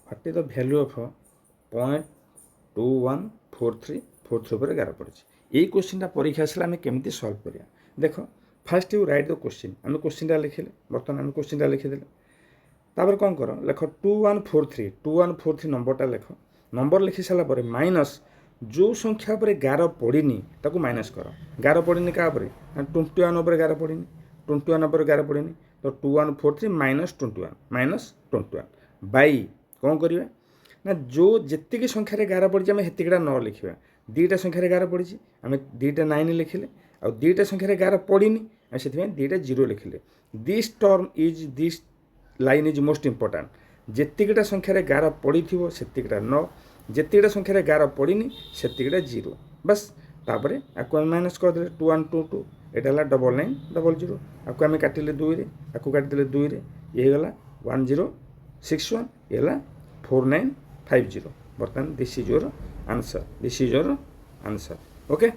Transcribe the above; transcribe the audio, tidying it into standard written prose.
What is the value of 0.214343 पर 11 पड़ी यही क्वेश्चन परीक्षा आसला आम केमी सल्व करिया देख fast you right the question आम क्वेश्चन लिखिले बर्तमान आम क्वेश्चन लिखिदे तापर कौन कर लेख 2143 नंबरटा लेख नंबर लिखि सारापर माइनस जो संख्या पर 11 पड़नी ताको माइनस कर 11 पड़नी क्या 21 पर 11 पड़नी 21 पर 11 पड़नी तो 2143 -21 बाई कौन करवा ना जो जी संख्यार 11 पड़ी आम हेतिकटा 9 लिखा दुईटा संख्यार 11 पड़ी आम दुईटा 9 लिखिले आ दुईटा संख्यार 11 पड़नी आम से दुईटा 0 लिखिले this term is this line is most important जेतिकटा संख्यार 11 पड़ी थी सेतिकटा 9 जेतिकटा संख्यार 11 पड़नी सेतिकटा 0 बस तापर आपको माइनस करदे 2122 एटा है 9900 आपको आम काटिले 2 रे आपको काटिले 2 रे ये गला 1061 ये 4950 बर्तमान this is your answer okay.